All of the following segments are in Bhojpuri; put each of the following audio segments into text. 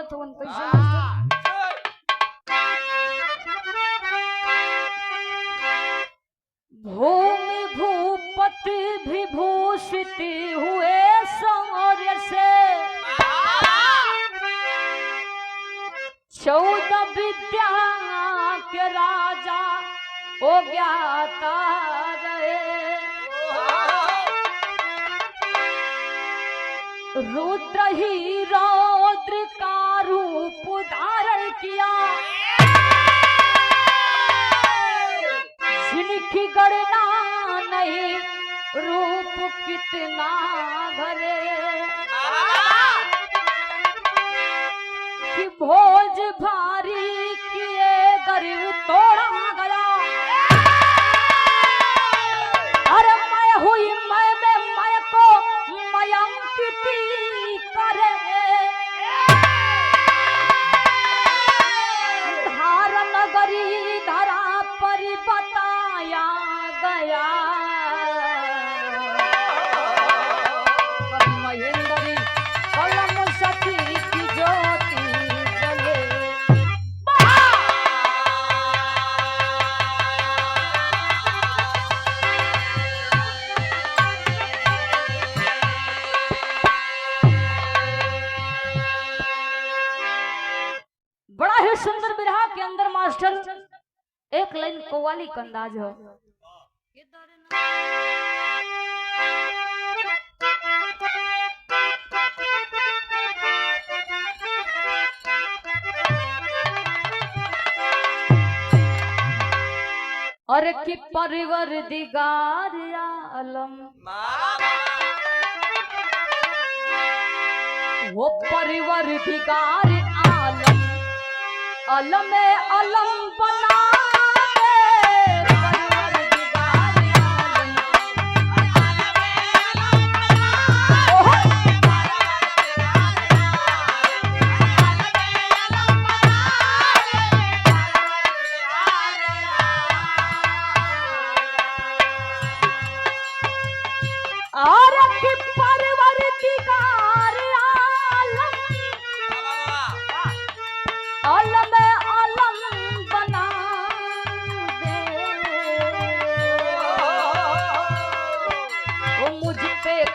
लिखत हो कैसे भूमि भूपति विभूषित हुए शौर्य से 14 विद्या के राजा हो ज्ञाता रहे। रुद्र ही रौद्र का रूप धारण किया, जिनकी गणना नहीं रूप कितना भरे। कि भोज भारी किए गर्व तोड़ा गया, अरे मैं हुई मैं में मैं को मयंकित करे। धार नगरी धरा पर बताया गया, महेंद्री कलम सखी की ज्योति जले। बड़ा ही सुंदर विरह के अंदर मास्टर एक लाइन कव्वाली का अंदाज हो। और कि परवरदिगार आलम, वो परवरदिगार आलम अलम अलम बना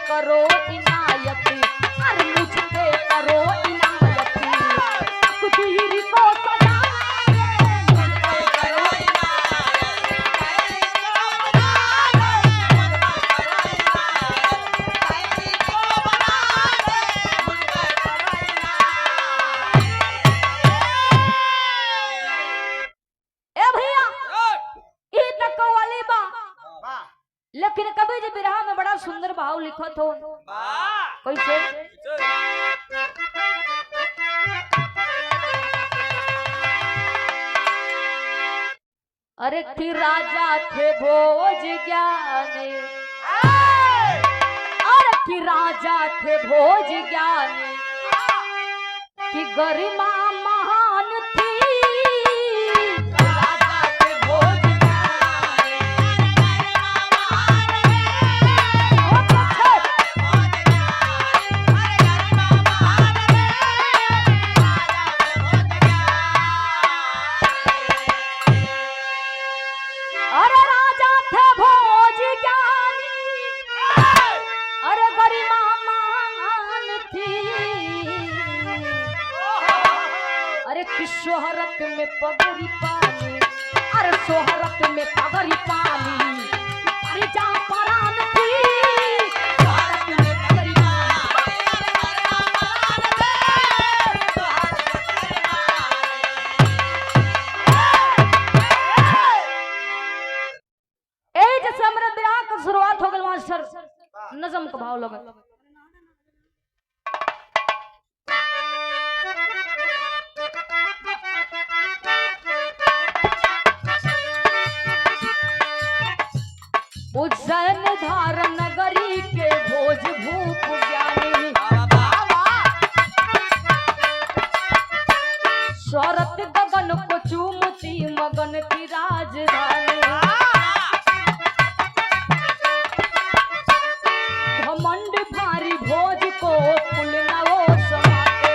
करो इनायत, अरे मुझ पे करो इनायत, तकदीर को सजा मुझ पे करो ए भैया ई तक वाली बा। लेकिन कभी जब विरह में बड़ा सुंदर भाव लिखत हो कैसे। अरे कि राजा थे भोज ज्ञानी, अरे कि राजा थे भोज ज्ञानी, कि गरिमा महान थी। शोहरत में पगड़ी पानी, अरे शोहरत में पगड़ी पानी, अरे जा परान थी शोहरत में पगड़ी पानी। जैसे हमारे विराह का शुरुआत हो गई मास्टर, नजम का भाव लगा। उज्जैन धार नगरी के भोज भूप ज्ञानी, शरत गगन को चूमती मगन की राजधानी। घमंड भारी भोज को पुल न वो समाते,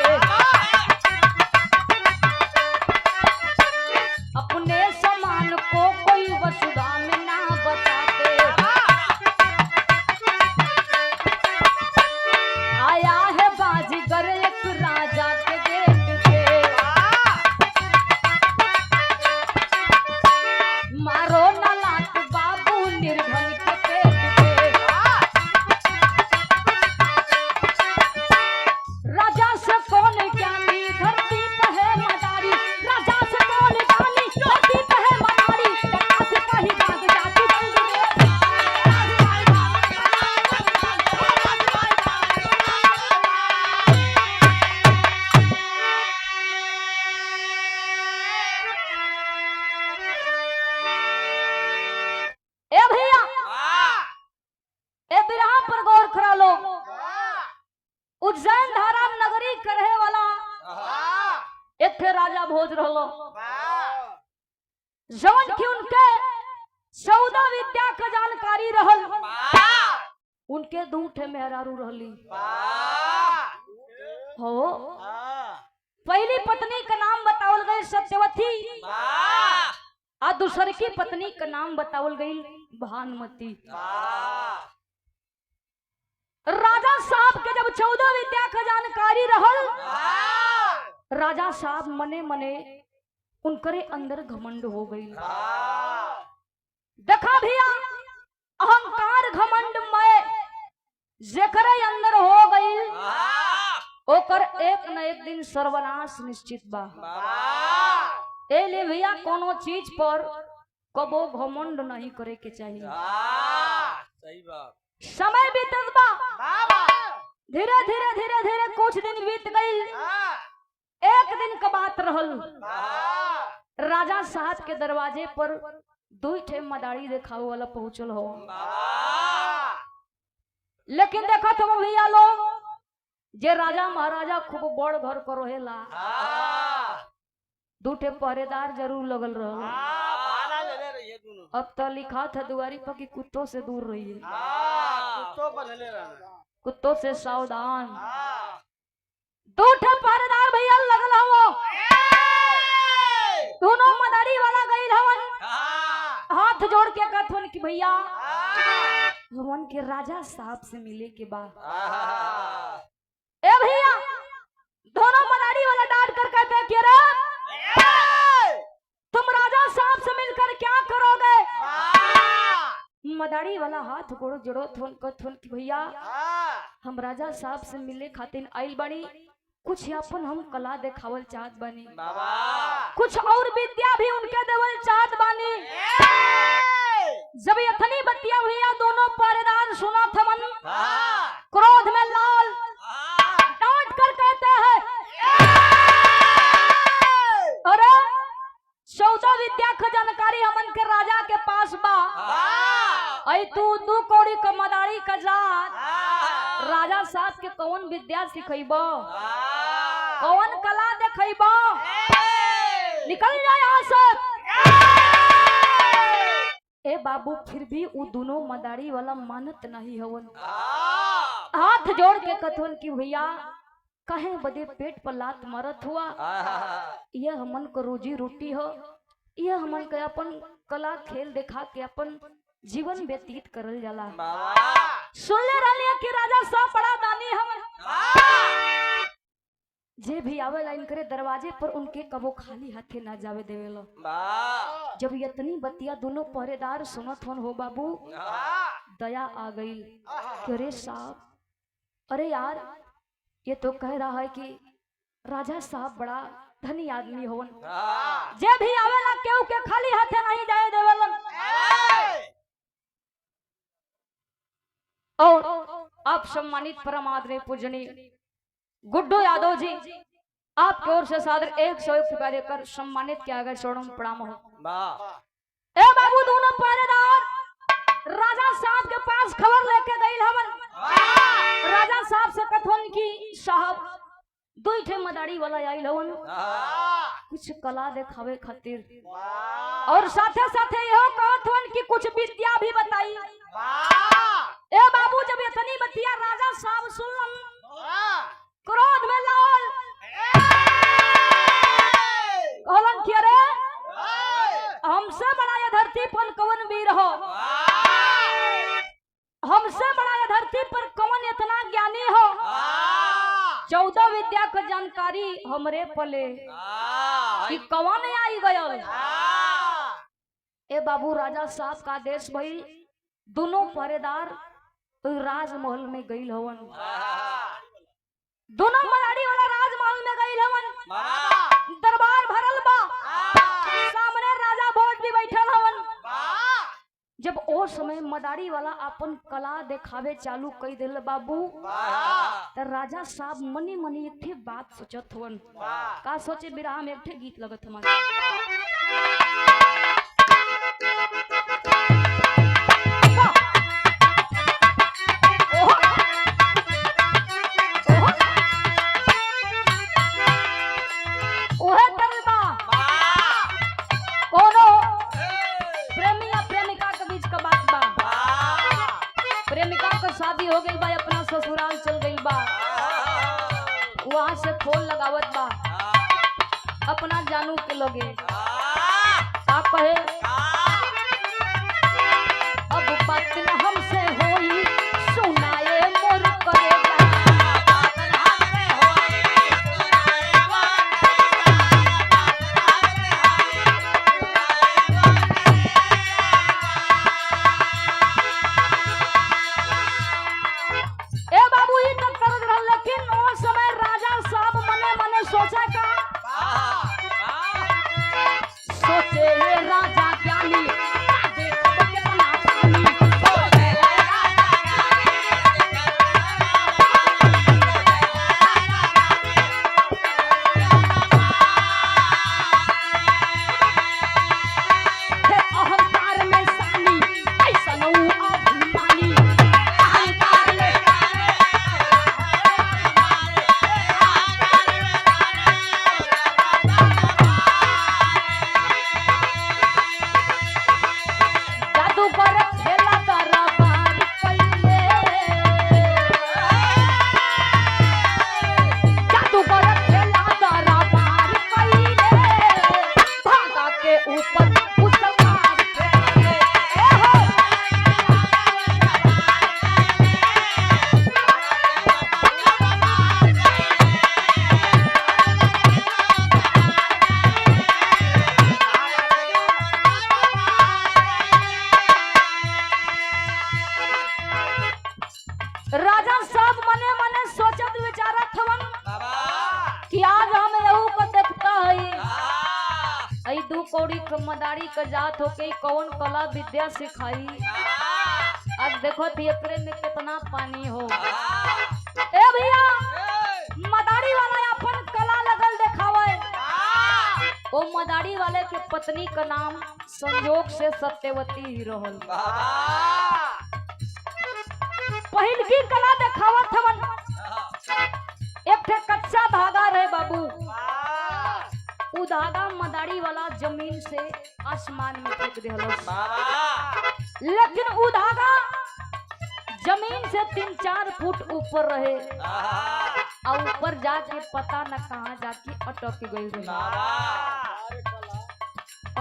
एक थे राजा भोज रहलो जवन की उनके 14 विद्या का जानकारी रहल। उनके 2 ठे मेहरारू रहली। हो पहली पत्नी का नाम बतावल गई सत्यवती और दूसरी की पत्नी का नाम बतावल गई भानुमती। राजा साहब के जब 14 विद्या का जानकारी रहल, राजा साहब मने मने उनकरे अंदर घमंड हो गई। देखा भैया अहंकार घमंड में जेकरे अंदर हो गई ओकर एक न एक दिन सर्वनाश निश्चित बा। ए ले भैया कोनो चीज पर कबो घमंड नहीं करे के चाहिए। सही बात। समय बीतत बा, धीरे धीरे धीरे धीरे कुछ दिन बीत गई। एक दिन का बात रहल, राजा साहब के दरवाजे पर 2 ठे मदारी देखावे वाला पहुंचल हो। लेकिन देखा तो भैया लोग जे राजा महाराजा खूब बड़ घर को रहेला, 2 ठे पहरेदार जरूर लगल रहल। अब तो लिखा था दुआरी पर कि कुत्तों से दूर रहिए, कुत्तों से सावधान। 2 ठे पहरेदार भैया लगल हो। दोनों मदारी वाला गई हवन, हाथ जोड़ के कहथन कि भैया भवन के राजा साहब से मिले के बाद। ए भैया दोनों मदारी वाला डांट कर कहते हैं कि अरे तुम राजा साहब से मिलकर क्या करोगे। मदारी वाला हाथ गोड़ जोड़ो थोन कि भैया हम राजा साहब से मिले खातिर आइल बानी, कुछ अपन हम कला देखावल चाहत बानी, कुछ और विद्या भी उनके देवल चाहत बानी। जब इतनी बतिया भैया दोनों पहरेदार सुना थमन, क्रोध में लाल डांट कर कहते हैं अरे 14 विद्या का जानकारी हमन के राजा के पास बा। आई तू 2 कौड़ी का मदारी का जात राजा साहब के कौन विद्या सिखैबो, कौन कला देखैबो, निकल जा यहाँ से। ए बाबू फिर भी वो दोनों मदारी वाला मानत नहीं हवन। हाथ जोड़ के कथन की भैया कहे बदे पेट पर लात मारत हुआ, यह हमन को रोजी रोटी हो, यह हमन के अपन कला खेल दिखा के अपन जीवन व्यतीत करल जाला। सुन ले रही कि राजा साहब बड़ा दानी हवन, जे भी आवेला इनकरे दरवाजे पर उनके कबो खाली हाथे ना जावे देवेलो। जब इतनी बतिया दोनों पहरेदार सुनत हन हो बाबू, दया आ गई कि अरे साहब, अरे यार ये तो कह रहा है कि राजा साहब बड़ा धनी आदमी होवन, जे भी आवेला केहू के खाली हाथे नहीं जाए देवेलन। और आप सम्मानित परम आदरणीय पूजनीय गुड्डू यादव जी आपकी ओर से सादर 101 रुपया देकर सम्मानित किया गया। चरणों में प्रणाम हो। ए बाबू दोनों पहरेदार राजा साहब के पास खबर लेके गई हवन। राजा साहब से कथन की साहब 2 ठे मदारी वाला आइल हवन, कुछ कला दिखावे खातिर और साथे साथे यहो कहथन कि कुछ विद्या भी बताई। ए बाबू जब इतनी बतिया राजा साहब सुनलन, क्रोध में लाल कहलन कि अरे हमसे बड़ा ये धरती पर कौन वीर हो, हमसे बड़ा ये धरती पर कौन इतना ज्ञानी हो, 14 विद्या का जानकारी हमरे पले कि कौन आई गयल। ए बाबू राजा साहब का आदेश भई, दोनों पहरेदार राजमहल में गई हवन। दोनों मदारी वाला राजमहल में गई हवन। दरबार भरल बा, सामने राजा भोज भी बैठल हवन। जब ओ समय मदारी वाला अपन कला दिखावे चालू कई दिल बाबू, तो राजा साहब मनी मनी एक ठे बात सोचत हवन। का सोचे बिरहा में एक ठे गीत लगत हमारे। ओहे तरबा कोनो प्रेमी या प्रेमिका के बीच का बात बा। प्रेमिका का शादी हो गई बा, अपना ससुराल चल गई बा, वहां से फोन लगावत बा अपना जानू के लोगे का कहे अब बात न हमसे होई सुनाए मोर करेगा। ए बाबू ही तक कर रहल, लेकिन ओ समय राजा साहब मने मने सोचे का सोचे ये राजा ज्ञानी देखो कितना पानी सोचे ये राजा ज्ञानी अहंकार में सानी ऐसा नौ अभिमानी अहंकार में जादूगर खेला दरबार कइले जादूगर खेला दरबार कइले भागा के ऊपर उछलमार फेंके ए हो राजा साहब मने मने सोचत विचारत हवन कि आज हम एहू को देखता हई आई दू कौड़ी के मदारी के जात हो के कौन कला विद्या सिखाई। आज देखो थी एकरे में कितना पानी हो। ए भैया मदारी वाला अपन कला लगल देखावे। ओ मदारी वाले के पत्नी का नाम संजोग से सत्यवती ही रहल। पहिल की कला देखावत हवन। एक ठे कच्चा धागा रहे बाबू, उ धागा मदारी वाला जमीन से आसमान में फेंक देहलस, लेकिन उ धागा जमीन से 3-4 फुट ऊपर रहे और ऊपर जाके पता न कहाँ जाके अटक गई रहे।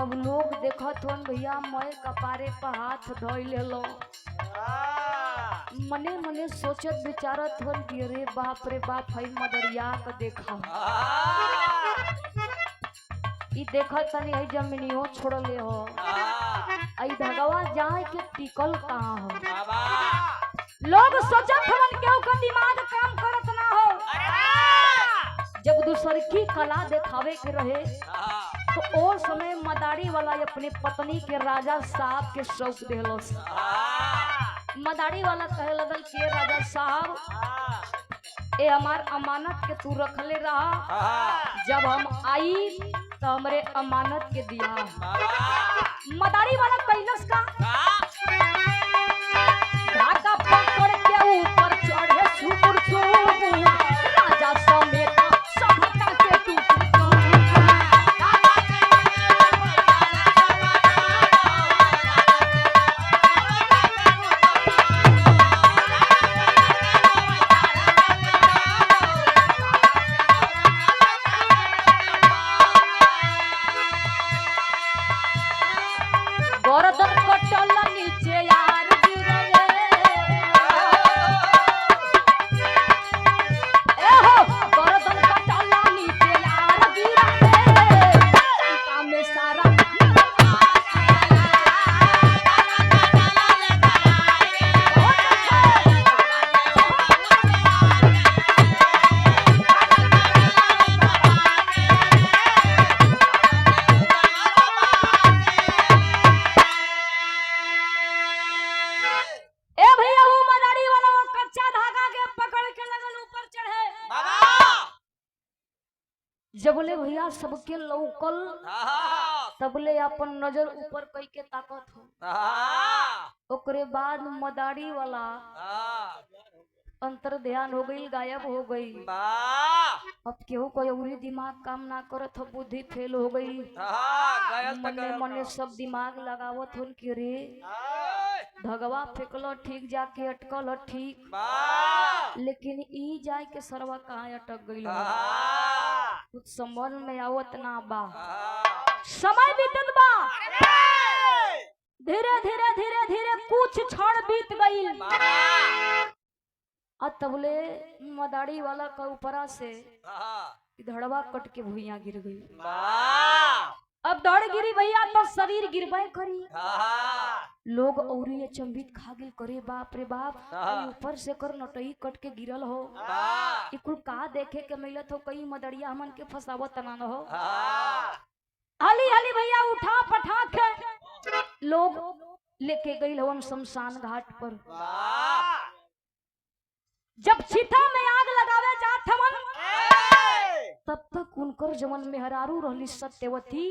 अब लोग देखत हन भैया मैं कपारे पर हाथ धोई ले लो, मने मने सोचत विचारत हन कि अरे बाप रे बाप हई मदरिया का देखा ई देखत तनी हई जमीनियो छोड़ले हो, आई धगवा जाए के टिकल कहाँ हो। लोग सोचत हन केहू का दिमाग काम करत ना हो। जब दूसर की कला दिखावे के रहे तो ओ समय मदारी वाला अपने पत्नी के राजा साहब के सौंप देहलो। मदारी वाला कहे लगल कि राजा साहब ए हमार अमानत के तू रखले रहा, जब हम आई तो हमरे अमानत के दिया। मदारी वाला कैलस का धागा पकड़ के ऊपर चढ़े सुपुर सुपुर राजा समेत सभा के टूट गर्दन कटल नीचे यार गिरले ए हो गर्दन कटल नीचे यार गिरले काम में सारा जबले भैया सबके लौकल तबले अपन नजर ऊपर कई के ताकत हो। ओकरे बाद मदारी वाला अंतर ध्यान हो गई, गायब हो गई। अब केहू कोई उरी दिमाग काम ना करत हो, बुद्धि फेल हो गई। मने मने सब दिमाग लगावत हो कि रे धगवा फेंकल ठीक, जाके अटकल ठीक, लेकिन ई जाए के सरवा कहाँ अटक गई, कुछ समझ में आवत ना बा। समय बीतत बा, धीरे धीरे धीरे धीरे कुछ क्षण बीत गई। तबले मदारी वाला का ऊपरा से धड़वा कट के भुइया गिर गई। अब दौड़ गिरी भैया तो शरीर गिरबे करी। लोग औरी अचंभित खा गिल, करे बाप रे बाप, ऊपर से कर नटई कट के गिरल हो, कुल का देखे के मिलत हो, कई मदरिया हमन के फसावत ना हो। हाली हाली भैया उठा पठा के लोग लेके गई हवन शमशान घाट पर। जब चिता में आग लगावे जात हवन, तब तक उनकर जवन मेहरारू रहली सत्यवती,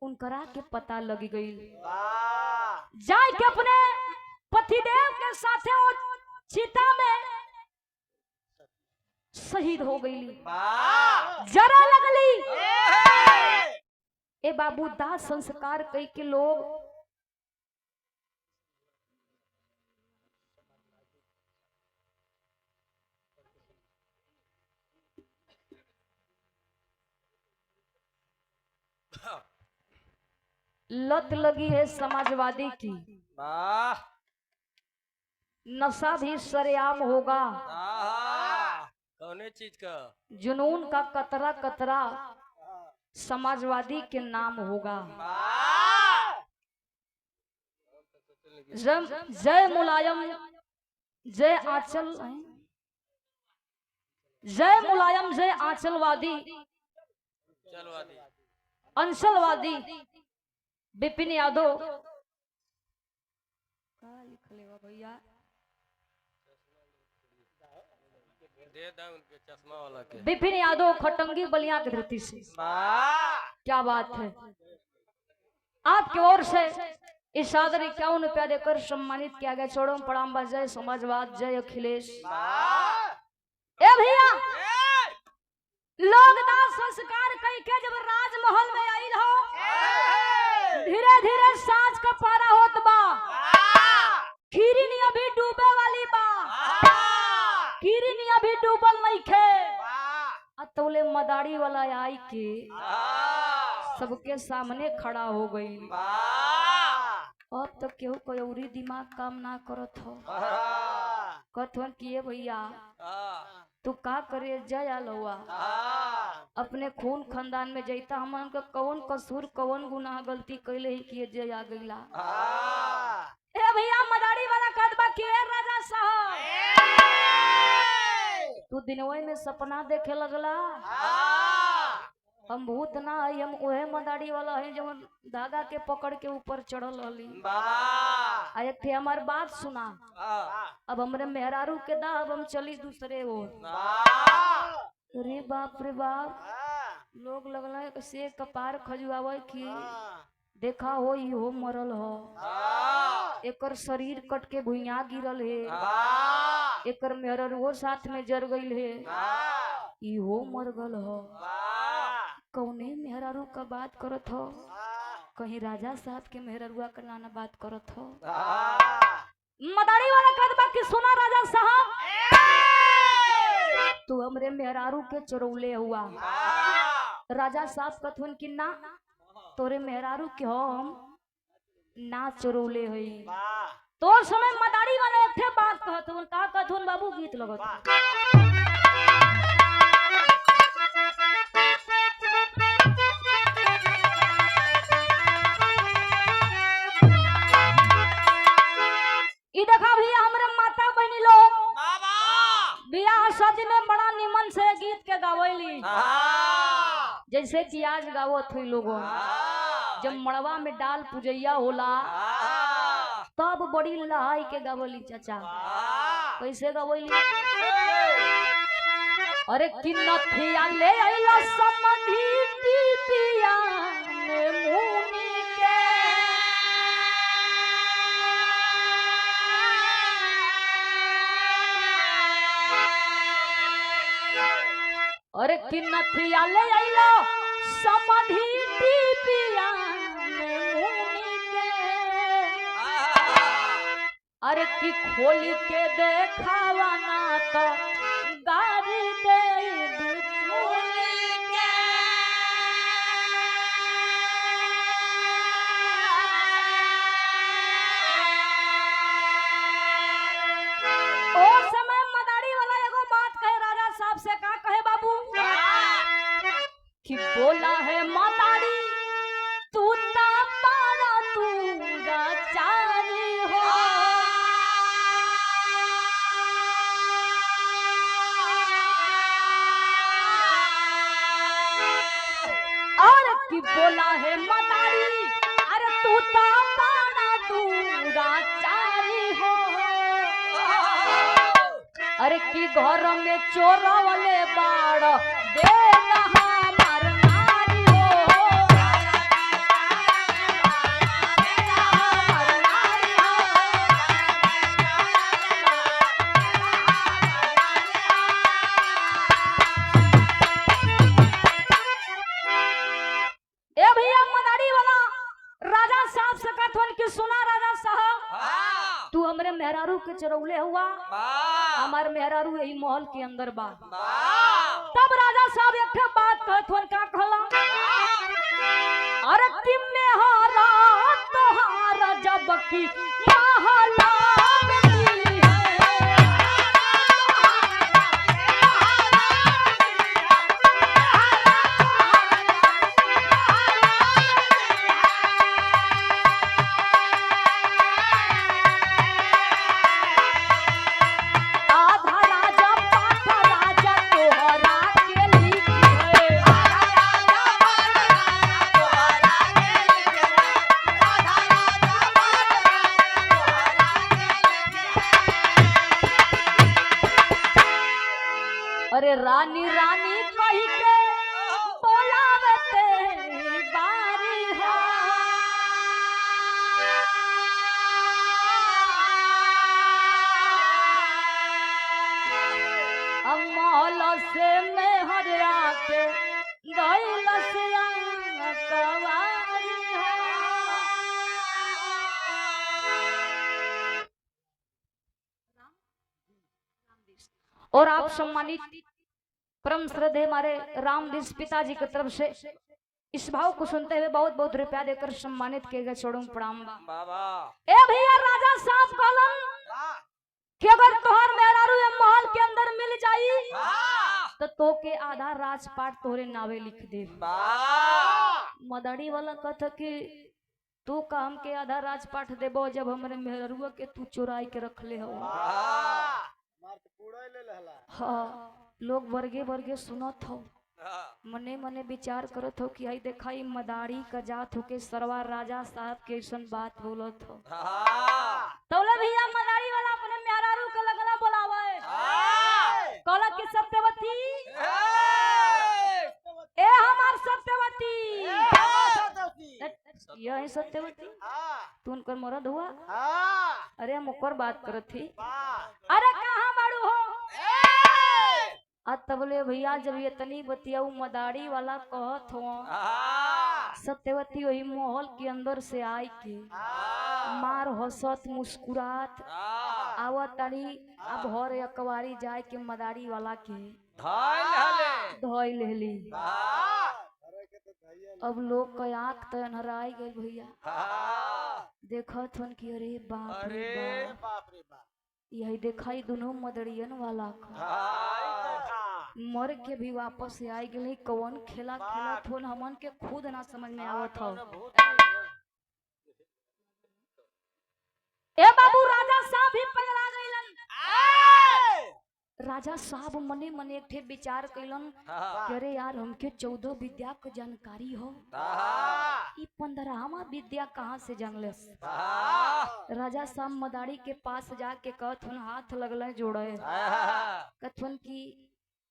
उनकरा के पता लगी गई। जाए के अपने पतिदेव के साथे वो चिता में शहीद हो गई, जरा लगली। ए बाबू दाह संस्कार कई के लोग लत लगी है समाजवादी की, नशा भी सरेआम होगा, कौन चीज का जुनून का कतरा कतरा समाजवादी के नाम होगा। जय मुलायम, जय आंचल, जय मुलायम, जय आंचलवादी, अंचलवादी विपिन यादव। का लिखले बा भैया, दे दा उनके चश्मा वाला के। विपिन यादव खटंगी बलिया की धरती से। क्या बात है। आपकी ओर से इस सादर 51 रुपया देकर सम्मानित किया गया। छोड़ो प्रणाम, जय समाजवाद, जय अखिलेश। ए भैया लोग दाह संस्कार कई के जब राजमहल में आइल हो, धीरे धीरे सांझ का पारा होत बा, खीरनी अभी डूबे वाली बा, खीरनी अभी डूबल नहीं खे। तोले मदारी वाला आई के सबके सामने खड़ा हो गई। अब तो केहू कोई औरी दिमाग काम ना करत हो, कहत किए भैया तू का करे जया लौआ, अपने खून खानदान में जैता हमन का कौन कसूर कौन गुनाह गलती कैले ही किए जय आ गईला। ए भैया मदारी वाला कदबा के राजा साहब, तू दिनवे में सपना देखे लगला, हम भूत ना आई, हम ओहे मदारी वाला है जो धागा के पकड़ के ऊपर चढ़ल रहली। एक थे हमार बात सुना, अब हमरे मेहरारू के दा, अब हम चली दूसरे ओर। अरे बाप रे बाप, लोग लगला से कपार खजुआवे की देखा हो हो मरल हो, एकर शरीर कट के भुइया गिरल है, एकर मेहरारू साथ में जर गईल है, इहो मर गल हो। कौने मेहरारू का बात करत हो, कहीं राजा साहब के मेहरारुआ का नाना बात करत हो। मदारी वाला कदबा की सुना राजा साहब, तू हमरे मेहरारू के चरौले हुआ। राजा साहब कथुन की ना, तोरे मेहरारू के हम ना चरौले हुई। तो समय मदारी वाला एक थे बात कहतुन, का कहतुन बाबू, गीत लगत देखा भैया हमरे माता बहनी लोग बियाह शादी में बड़ा निमन से गीत के गावैली, जैसे कि आज गावत हुई लोगों। जब मड़वा में डाल पूजैया होला तब बड़ी लहाई के गावली चाचा। कैसे गावली, अरे किन्नथिया ले आइला समधी पिया ने मुनी के, नथिया ले आइलो समाधि टीपिया में मुनि के अरे की खोली के देखावा ना तो गारी दे बिचुली के ओ समय मदारी वाला एगो बात कहे राजा साहब से का कहे बाबू कि बोला है मदारी तू ता पारा तू राचारी हो और की बोला है मदारी अरे तू ता पारा तू राचारी हो अरे की घर में चोरवले बाड़ दे हमार नारी हो ए भैया मदारी वाला राजा साहब से कहथन कि सुना राजा साहब तू हमरे मेहरारू के चरौले हुआ हमार मेहरारू यही महल के अंदर बा तब राजा साहब एक बात कहथन का कहला अरे तिम में हारा तोहारा जब की महला मिली अरे रानी रानी कही के बोलावे तेरी बारी है अमल से में हरिया के गइल से कवारी है और आप सम्मानित परम श्रद्धेय हमारे रामदेश पिताजी की तरफ से इस भाव को सुनते हुए बहुत बहुत रुपया देकर सम्मानित किए गए छोड़ू प्रणाम ए भैया राजा साहब कहलन कि अगर तोहर मेहरारू ये महल के अंदर मिल जाई तो के आधा राजपाट तोहरे नावे लिख दे मदारी वाला कहता कि तू काम के आधा राजपाट देबो जब हमरे मेहरारू के तू चुराई के रख ले हो हाँ लोग वर्गे वर्गे सुनत हो मने मने विचार करत हो कि आई देखाई मदारी का जात हो के सरवा राजा साहब के ऐसन बात बोलत हो तौले भैया मदारी वाला अपने मेहरारू के लगला बुलावे कहला कि सत्यवती ए हमार सत्यवती ये है सत्यवती तू उनकर मरद हुआ अरे हम ऊपर बात करत थी अरे कहाँ मारू हो तबले भैया जब ये तनी बतिया मदारी वाला कहत हो सत्यवती वही महल के अंदर से आई के मार हंसत मुस्कुरात आवत तारी अब हर अकवारी जाए के मदारी वाला के धोई लेली अब लोग का आँख तो अनहराई गई भैया देखत हन कि अरे बाप रे बाप यही दिखाई दोनों मदरियन वाला मर के भी वापस से आई गई कौन खेला खेला थोन हमन के खुद ना समझ में आवत हो ए बाबू राजा साहब भी पगला गइलन राजा साहब मने मने एक ठे विचार कैलन कि अरे यार हमके 14 विद्या के जानकारी हो ई 15वां विद्या कहाँ से जानले राजा साहब मदारी के पास जाके कहथुन हाथ लगले जोड़े कहथुन कि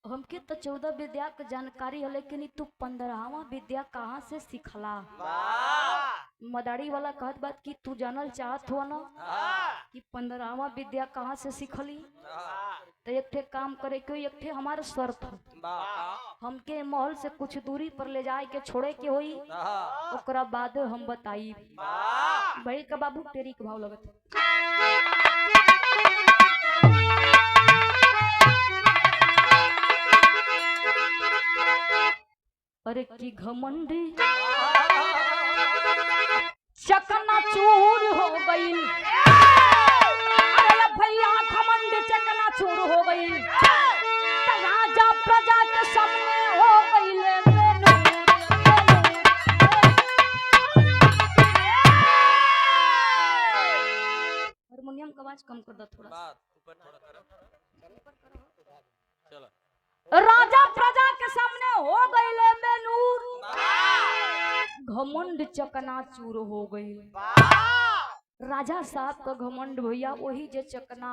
हमके तो 14 विद्या के जानकारी है लेकिन तू 15वां विद्या कहाँ से सिखला मदारी वाला कहत बात कि तू जानल चाहत हो ना कि 15वां विद्या कहाँ से सिखली तो एक ठे काम करे क्यों, एक ठे हमारे शर्त हो, हमके महल से कुछ दूरी पर ले जाए के छोड़े के होई, ओकरा बाद हम बताई। भाई का बाबू तेरी के भाव लगत। अरे की घमंडी चकनाचूर हो गई, अरे भैया घमंड चकनाचूर हो गई, राजा प्रजा के सामने हो गई ले हारमोनियम का आवाज कम कर दो थोड़ा सा, ऊपर थोड़ा करो। चलो। राजा प्रजा के सामने हो गई ले बेनूर, घमंड चकनाचूर हो गई। राजा साहब का घमंड भैया वही जे चकना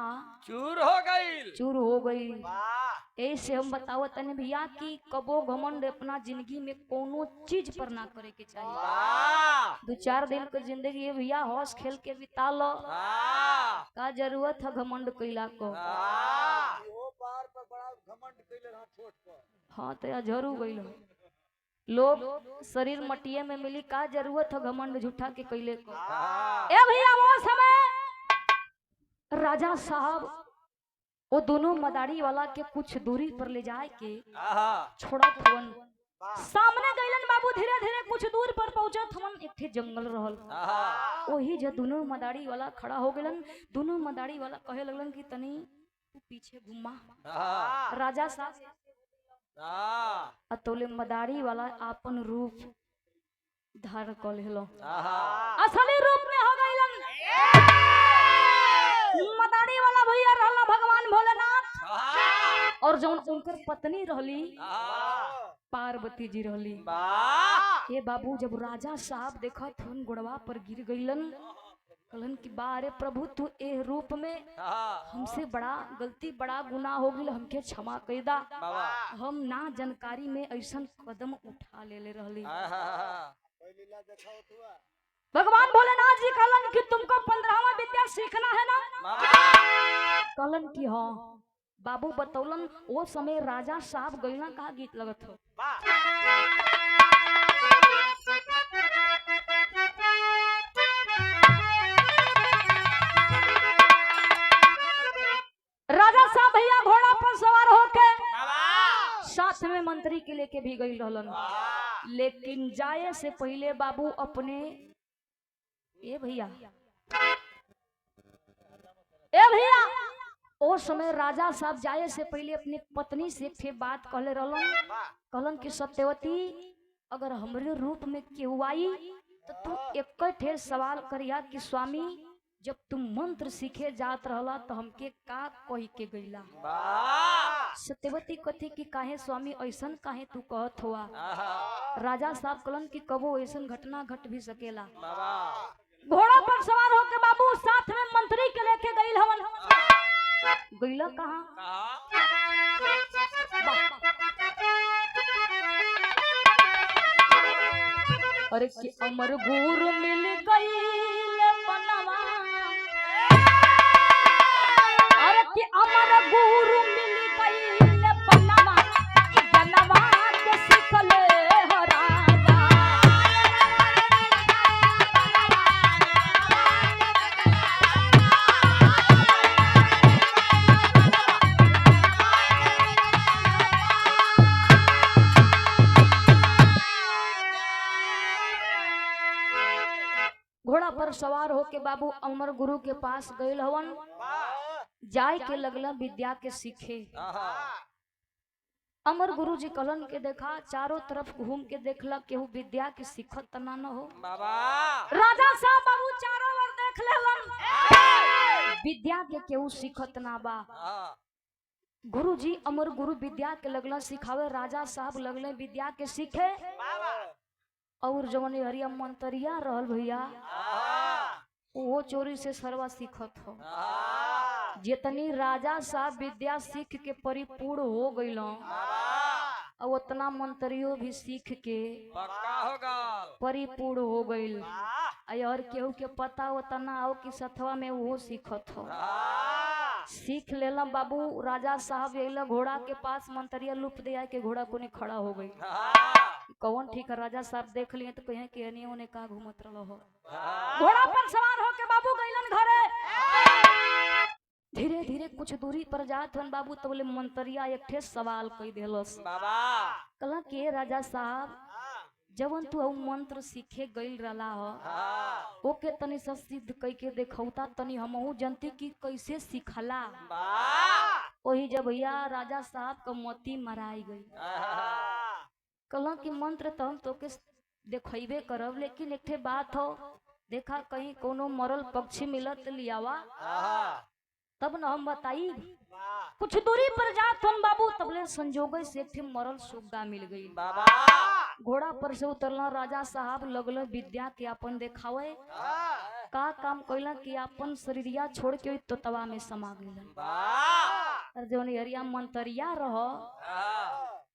चूर हो गई, चूर हो गई। ऐसे हम बतावत तने भैया कि कबो घमंड अपना जिंदगी में कोनो चीज पर ना करे के चाहिए। 2-4 दिन की जिंदगी है भैया, हौस खेल के बिता लो, का जरूरत है घमंड कैला को। हाँ तो झरू गई लोग, शरीर मटिए में मिली, का जरूरत है घमंड झूठा के कैले को। ए भैया वो समय राजा साहब वो दोनों मदारी वाला के कुछ दूरी पर ले जाए के छोड़ा थवन, सामने गइलन बाबू, धीरे धीरे कुछ दूर पर पहुंचा थवन, एक ठे जंगल रहल। वही जो दोनों मदारी वाला खड़ा हो गइलन, दोनों मदारी वाला कहे लगलन कि तनी तू पीछे घुमा। राजा साहब अतोले मदारी वाला आपन रूप धारण कर लेलो, असली रूप में हो गइलन। मदारी वाला भैया रहला भगवान भोलेनाथ, और जौन उनकर पत्नी रहली पार्वती जी रहली। ये बाबू जब राजा साहब देखा थन गोड़वा पर गिर गइलन, कहलन कि बारे प्रभु तू ए रूप में हमसे बड़ा गलती, बड़ा गुनाह हो गई, हमके क्षमा कर दा, हम ना जानकारी में ऐसा कदम उठा ले रहली। भगवान भोलेनाथ जी कहलन कि तुमको 15वां विद्या सीखना है ना? कहलन कि हाँ। बाबू बतौलन वो समय राजा साहब गईना का गीत लगत हो। राजा साहब भैया घोड़ा पर सवार होके साथ में मंत्री के लेके भी गई रहलन, लेकिन जाए से पहले बाबू अपने ए भैया ओ समय राजा साहब जाए से पहले अपनी पत्नी से फिर बात कहले रहलन, कहलन कि सत्यवती अगर हमरे रूप में केहू आई तो तू एक ठे सवाल करिया कि स्वामी जब तुम मंत्र सीखे जात रहला तो हमके का कही के गईला? सत्यवती कथी कि काहे स्वामी ऐसन काहे तू कहत हुआ? राजा साहब कहलन कि कबो ऐसन घटना घट भी सकेला। घोड़ा पर सवार होके बाबू साथ में मंत्री के लेके गईल हवन। गईला कहाँ? अरे कि अमर गुरु मिल गईल बनवा, अरे कि अमर गुरु मिल गईल बनवा, बनवा के सिखले हो राजा। घोड़ा पर सवार होके बाबू अमर गुरु के पास गईल हवन, जाय के लगला विद्या के सीखे। अमर गुरु जी कहलन के देखा चारों तरफ घूम के देखला केहू विद्या के सीखत तना न हो। राजा साहब बाबू चारों ओर देख लेलन, विद्या के केहू सीखत ना बा। गुरु जी अमर गुरु विद्या के लगला सिखावे, राजा साहब लगले विद्या के सीखे। और जवन हरिया मंतरिया रहल भैया वो चोरी से सरवा सीखत हो। जितनी राजा साहब विद्या सीख के परिपूर्ण हो गईल, और उतना मंत्रियों भी सीख के परिपूर्ण हो गईल। और केहू के पता उतना हो कि सथवा में वो सीखत हो। सीख लेला बाबू। राजा साहब अइला घोड़ा के पास, मंतरिया लुप दे आके घोड़ा कोने खड़ा हो गई। कौन ठीक है, राजा साहब देख लिए तो कहे कि एनियो ने का घूमत रहो हो। घोड़ा पर सवार होके बाबू गइलन घरे। धीरे धीरे कुछ दूरी पर जात हन बाबू, तो बोले मंतरिया एक ठे सवाल कई देलस। कहला के राजा साहब, जवन तू मंत्र सीखे गइल रला हो ओके तनी सा सिद्ध कई के देखौता, तनी हमहू जनती की कैसे सीखला। वही जब भैया राजा साहब का मोती मराई गई। कहला कि मंत्र तो हम तोके देखैबे करब, लेकिन एक ठे बात हो, देखा कहीं कोनो मरल पक्षी मिलत लियावा तब न हम बताई। कुछ दूरी पर जात हन बाबू, तबले संजोगे से एक ठे मरल सुग्गा मिल गई। घोड़ा पर से उतरला राजा साहब, लगल विद्या के अपन देखावे। का काम कैला कि अपन शरीरिया छोड़ के तोतवा में समा गइलन। जौन हरिया मंतरिया रह,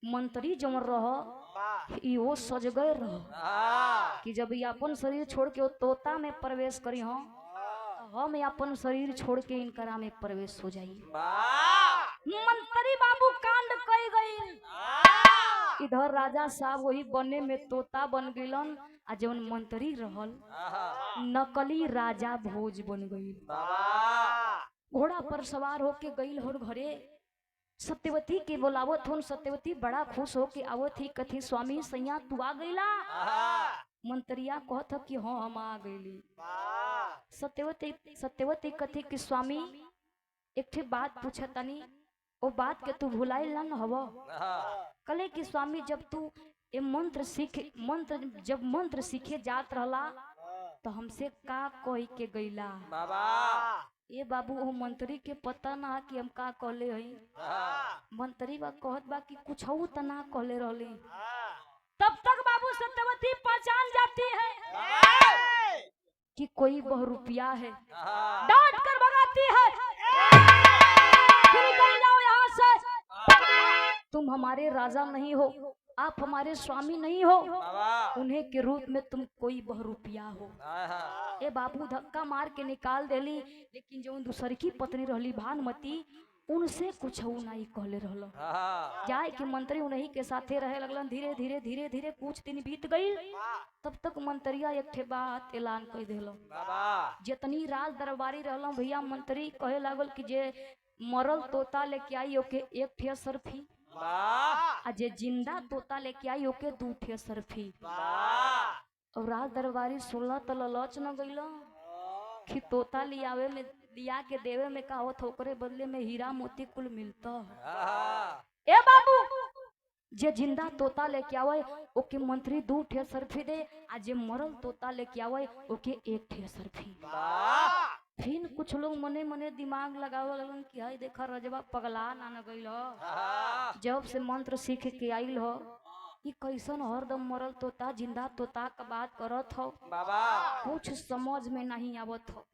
मंत्री जौन रह इहो सज गए रह कि जब ये अपन शरीर छोड़ के तोता में प्रवेश करी हो, हम अपन शरीर छोड़ के इनकरा में प्रवेश हो जाइए। मंत्री बाबू कांड कई गई। इधर राजा साहब वही बने में तोता बन गइलन, आ जौन मंत्री रहल नकली राजा भोज बन गई। घोड़ा पर सवार होके गइल हर घरे। सत्यवती के बोलावत हन। सत्यवती बड़ा खुश होके आवत ही, कथी स्वामी सैया तू आ गइला। मंत्रिया कहत कि हाँ हम आ गइली। सत्यवती कथी कि स्वामी एक ठे बात पूछतनी, ओ बात के तू भुलाइल न हव। कले कि स्वामी जब तू ये मंत्र सीखे जात रहला तो हमसे का कही के गईला। ये बाबू वो मंत्री के पता ना कि हम का कहले हई। मंत्री बा कहत बा कि कुछ त ना कहले रहली। तब तक बाबू सत्यवती पहचान जाती है कि कोई बहुरूपिया है, डांट कर भगाती है। फिर निकल जाओ यहाँ से, तुम हमारे राजा नहीं हो, आप हमारे स्वामी नहीं हो, उन्हें के रूप में तुम कोई बहुरूपिया हो। ए बाबू धक्का मार के निकाल देली। लेकिन जो दूसर की पत्नी रहली भानुमती, उनसे कुछ नहीं कहले रहल। जाए कि मंत्री उन्हीं के साथे रहे लगलन। धीरे धीरे धीरे धीरे कुछ दिन बीत गई। तब तक मंत्रिया एक ठे बात ऐलान कर देलो। जितनी राज दरबारी रहल भैया, मंत्री कहे लागल कि जे मरल तोता लेके आई ओके एक ठे सरफी, आ जे जिंदा तोता लेके आई ओके 2 ठे सरफी। और राज दरबारी सुनला तो ललच न गइल कि तोता लिया के देवे में का होत, ओकरे बदले में हीरा मोती कुल मिलता। ए बाबू जे जिंदा तोता लेके आवे ओके मंत्री 2 ठे सरफी दे, आ जे मरल तोता लेके आवे ओके 1 ठे सरफी। फिर कुछ लोग मने मने दिमाग लगावे लगन कि हाय देखा रजबा पगला ना न गइल हो। जब से मंत्र सीख के आइल हो, ई कैसन हरदम मरल तोता जिंदा तोता का बात करत हो, कुछ समझ में नहीं आवत हो।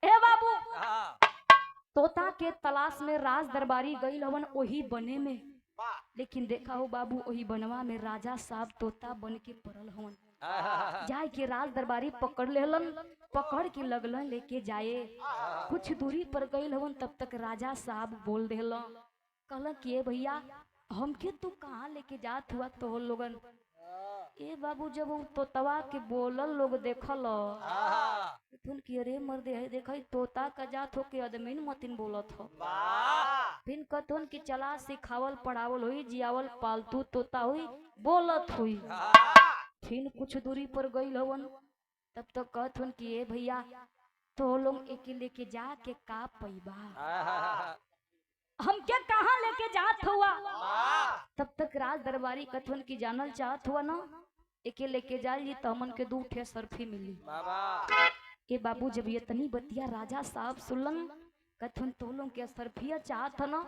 ए बाबू तोता के तलाश में राज दरबारी गई हवन वही बने में। लेकिन देखा हो बाबू वही बनवा में राजा साहब तोता बन के पड़ल हवन। जाए के राज दरबारी पकड़ लेलन, पकड़ के लगलन लेके जाए। कुछ दूरी पर गई हवन, तब तक राजा साहब बोल देलन। कहला कि भैया हमके तू कहाँ लेके जात हुआ तो लोगन। ए बाबू जब तोतवा के बोलल लोग देखल कि अरे मर्दे है देखा तोता का जात हो के आदमी मतिन बोलत हो। फिर कथन कि चला सिखावल पढ़ावल हुई, जियावल पालतू तोता हुई, बोलत हुई। फिर कुछ दूरी पर गई हवन, तब तक कहथन कि ए भैया तो लोग एक लेके जा के का पैबा, हम क्या कहाँ लेके जात हुआ। तब तक राज दरबारी कथन की जानल चाहत हुआ ना, एके लेके जाइए तो हमन के 2 ठे सरफी मिली। ए बाबू जब ये तनी बतिया राजा साहब सुनलन, कथन तो लोग के सरफिया चाहत ना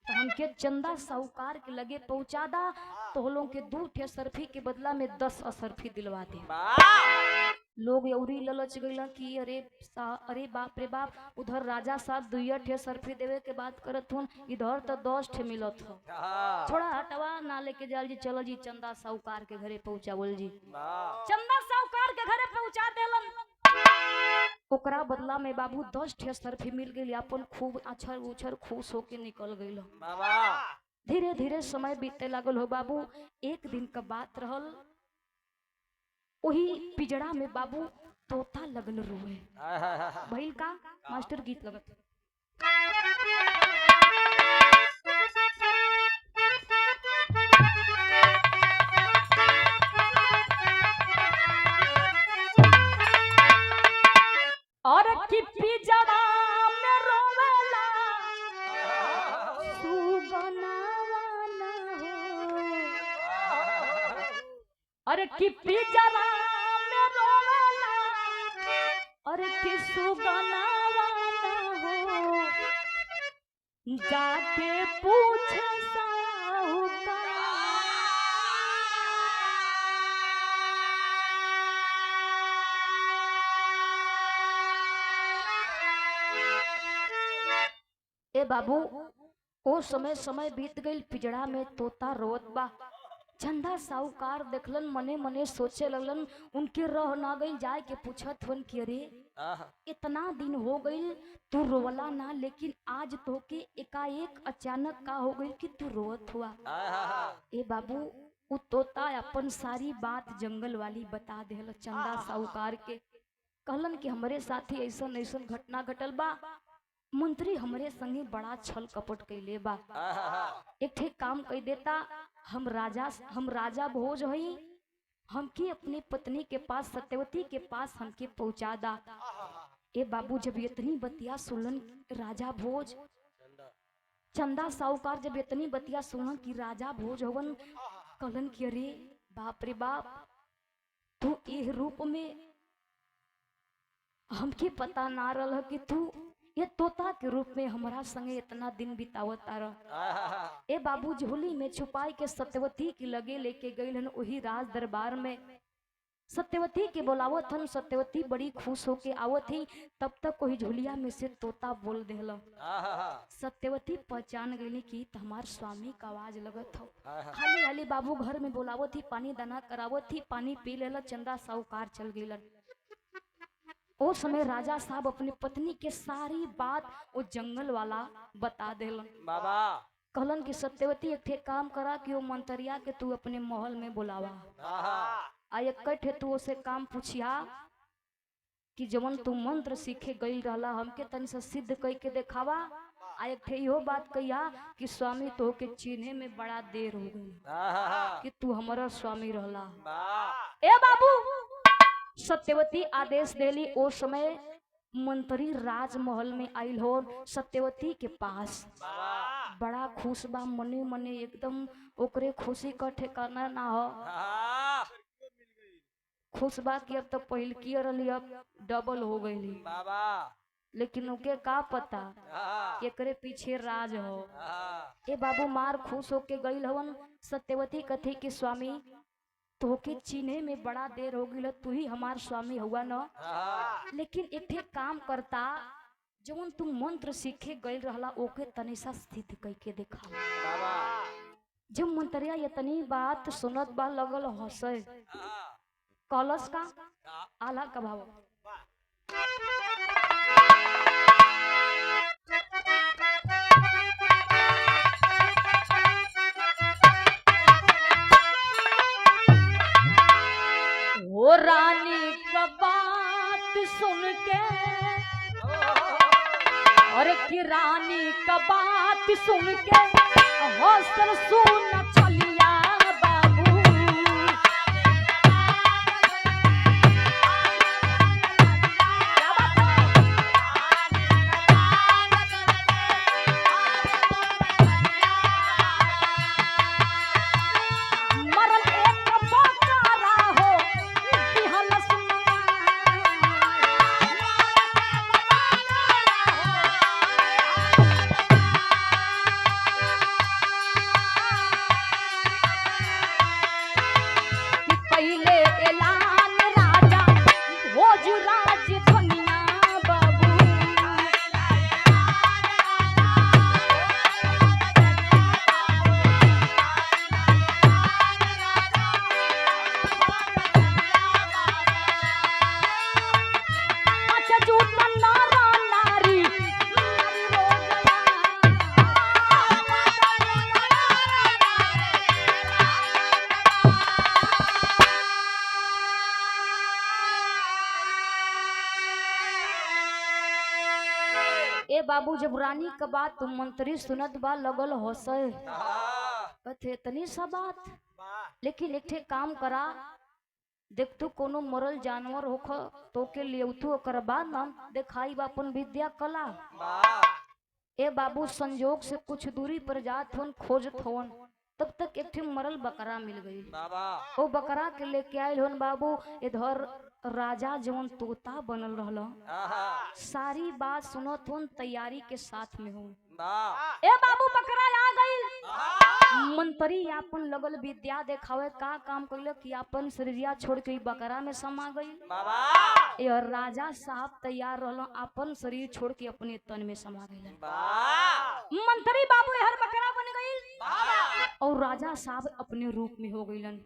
तो हमके चंदा साहूकार के लगे पहुंचा दा, तो लोग के 2 ठे सरफी के बदला में 10 असरफी दिलवा दे। लोग यौरी ललच गइला कि अरे बाप रे बाप, उधर राजा साहब 2 ठे सरफी देवे के बात करत हन, इधर तो 10 ठे मिलत हो। थोड़ा हटवा ना लेके जाल जी, चलो जी चंदा साहूकार के घरे पहुंचावल जी। चंदा साहूकार के घरे पहुंचा देलन। ओकरा बदला में बाबू 10 ठे सरफी मिल गई, अपन खूब अछर उछर खुश होके निकल गई। धीरे धीरे समय बीते लागल हो बाबू। एक दिन का बात रहल, वही पिजड़ा में बाबू तोता लगल रोए। भइल का मास्टर गीत लगत। और कि पिजड़ा में रोवेला सुगनावा ना हो। अरे कि पिजड़ा में रोवेला, अरे कि सुगनावा ना हो। जाके पूछे साहूकार। ए बाबू ओ समय बीत गई, पिजड़ा में तोता रोत बा। चंदा साहूकार देखलन, मने मने सोचे लगलन, उनके रह ना गई, जाए के पूछत हन कि अरे इतना दिन हो गई तू रोवला ना, लेकिन आज तो के एकाएक अचानक का हो गई कि तू रोवत हुआ। ए बाबू उ तोता अपन सारी बात जंगल वाली बता देहल चंदा साहूकार के। कहलन कि हमरे साथी ऐसन ऐसन घटना घटल बा, मंत्री हमरे संगे बड़ा छल कपट कैले बा। एक ठे काम कह देता, हम राजा भोज हई, हमके अपनी पत्नी के पास सत्यवती के पास हमके पहुंचा दा। ए बाबू जब इतनी बतिया सुनलन राजा भोज, चंदा साहूकार जब इतनी बतिया सुनलन कि राजा भोज हवन, कहलन कि अरे बाप रे बाप, तू एह रूप में हमके पता ना रहल कि तू ये तोता के रूप में हमारा संगे इतना दिन बितावत आ रहा। ए बाबू झोली में छुपाई के सत्यवती की लगे लेके गई वही राज दरबार में। सत्यवती के बोलावत हन, सत्यवती बड़ी खुश होके आवत ही, तब तक वही झोलिया में से तोता बोल देहला। सत्यवती पहचान गई कि हमार स्वामी का आवाज लगत हो। हाली हाली बाबू घर में बोलावत ही, पानी दाना करावत ही, पानी पी लेला। चंदा साहूकार चल गईलन। ओ समय राजा साहब अपनी पत्नी के सारी बात वो जंगल वाला बता देलन। बाबा कहलन कि सत्यवती एक ठे काम करा कि वो मंतरिया के तू अपने महल में बुलावा, आ एक ठे तू उसे काम पूछिया कि जवन तू मंत्र सीखे गई रहला हमके तनी से सिद्ध कई के देखावा। आ एक ठे इहो बात कहिया कि स्वामी तो के चिन्हे में बड़ा देर हो गई कि तू हमारा स्वामी रहला। ए बाबू सत्यवती आदेश देली। ओ समय मंत्री राजमहल में आइल हो सत्यवती के पास, बड़ा खुश बा, मने मने एकदम ओकरे खुशी का ठिकाना ना हो। खुश बा कि अब तो पहिल की रही, अब डबल हो गई। लेकिन उनके का पता एकरे पीछे राज हो। ए बाबू मार खुश होके गई हवन। सत्यवती कथी कि स्वामी तोके चिन्हे में बड़ा देर हो गई, तू ही हमार स्वामी हुआ न, लेकिन एक ठे काम करता, जवन तू मंत्र सीखे गई रहला ओके तनी सा स्थिति कई के देखा। जब मंत्रिया इतनी बात सुनत बा लगल हंसे। कलश का आला का भाव वो रानी का बात सुन के, और कि रानी का बात सुन के हौसल सुन चलिया बाबू। बाबू जब रानी का बात तुम मंत्री सुनत बा लगल हंसे कहते इतनी सा बात लेकिन एक ठे काम करा देख तू कोनो मरल जानवर होख तो के लिए तू ओकर बाद नाम दिखाई बा अपन विद्या कला ए बाबू संजोग से कुछ दूरी पर जात हवन खोजत हवन तब तक एक ठे मरल बकरा मिल गई वो बकरा के लेके आये हवन बाबू इधर राजा जवन तोता बनल रहल सारी बात सुनत हवन तैयारी के साथ में हूँ ए बाबू बकरा आ गई मंत्री अपन लगल विद्या देखावे का काम कइल कि अपन शरीरिया छोड़ के बकरा में समा गई और राजा साहब तैयार रहल अपन शरीर छोड़ के अपने तन में समा गए मंत्री बाबू हर बकरा बन गई और राजा साहब अपने रूप में हो गईलन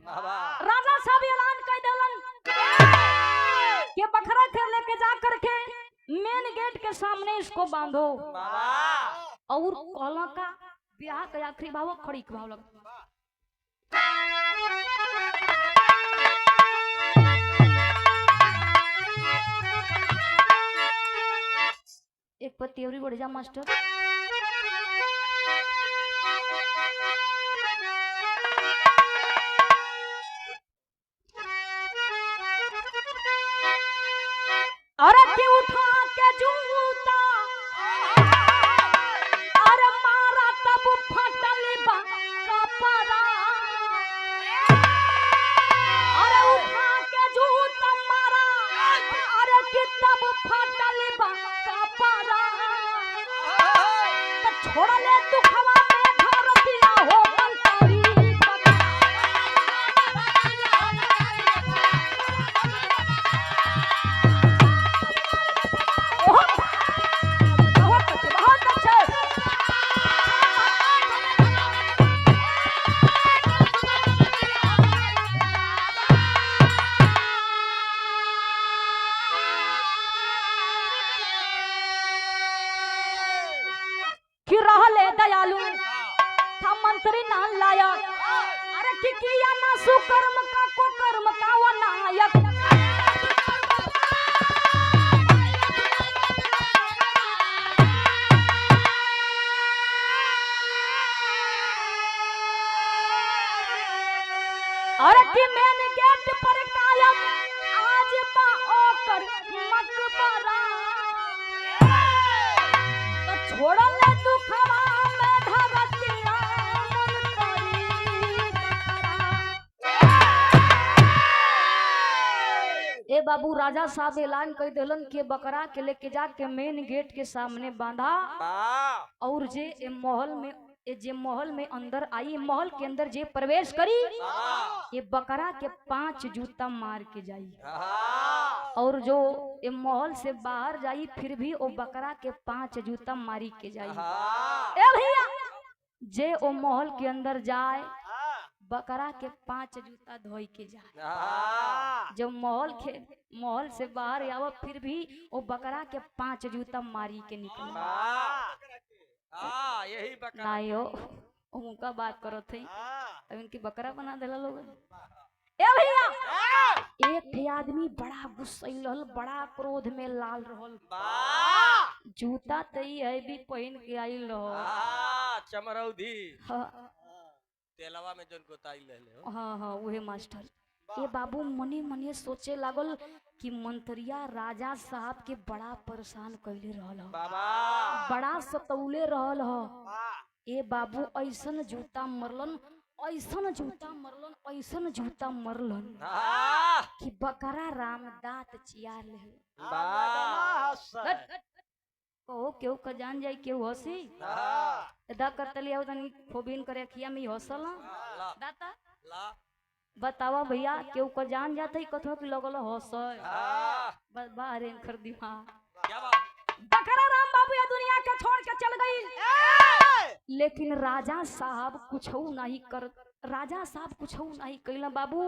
राजा साहब ऐलान कर देलन कि बकरा के लेके जा करके मेन गेट के सामने इसको बांधो और कहला का ब्याह के आखिरी भाव खड़ी भाव लग एक पत्ती और बढ़ जा मास्टर अरे के उठा के जूता अरे मारा तब फटल बा कपड़ा अरे उठा के जूता मारा अरे के तब फटल बा कपड़ा तो छोड़ ले तू खवा में घर पिया हो मंतरी दयालु था मंत्री ना लाया अरे किया ना सुकर्म का को कर्म का वो नायक अरे कि मेन गेट पर कायम आज बा ओकर मकबरा तो छोड़ ले तू खवा ए बाबू राजा साहब ऐलान कर दिलन के बकरा के लेके जाके मेन गेट के सामने बांधा और जे महल में अंदर आई महल के अंदर जे प्रवेश करी ये बकरा के 5 जूता मार के जाई और जो ये महल से बाहर जाई फिर भी वो बकरा के 5 जूता मारी के जाई ए भैया जे वो महल के अंदर जाए बकरा के 5 जूता धोई के जाए जब महल से बाहर आवा फिर भी वो बकरा के 5 जूता मारी के निकले यही बकरा नहीं हो उनका बात करो थे अब इनकी बकरा बना देला लोग ए भैया एक थे आदमी बड़ा गुस्सैल रहल बड़ा क्रोध में लाल रहल जूता तई है भी पहन के आइल रहो चमरौधी तेलवा में जोन गोताई ले ले हाँ वही मास्टर ये बाबू मने मने सोचे लागल कि मंत्रिया राजा साहब के बड़ा परेशान कैले रहल बड़ा सतौले रहल ए बाबू ऐसन जूता मरलन ऐसन जूता मरलन कि बकरा राम दांत चियार ले कहो केहू का जान जाए केहू हंसी दा करतली आओ तनी खोबीन करे खिया में हंसल दाता बतावा भैया केहू का जान जाते कथो कि लगल हंस बस बाहर कर दिमा क्या बात बकरा राम बाबू ये दुनिया के छोड़ के चल गई लेकिन राजा साहब कुछ नहीं कैला बाबू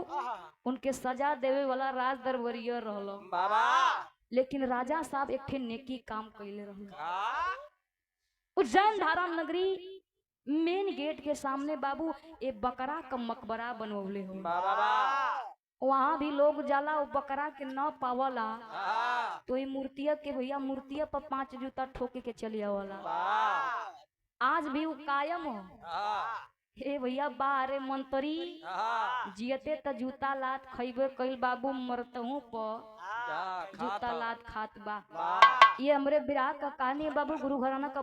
उनके सजा देवे वाला राज दरबारिया रहलो बाबा लेकिन राजा साहब एक ठे नेकी काम कैले रहल उज्जैन धारा नगरी मेन गेट के सामने बाबू ए बकरा का मकबरा बनवले हो बाबा वहाँ भी लोग जाला वो बकरा के न पावला तो ये मूर्तिया के भैया मूर्तिया पर 5 जूता ठोके के चलिया वाला आज भी वो कायम हो। हे भैया बारे मंतरी जियते त जूता लात खइबे कइल बाबू मरतहू पर जूता लात खात बा। ये हमरे विराह का कहानी है बाबू। गुरु घराना का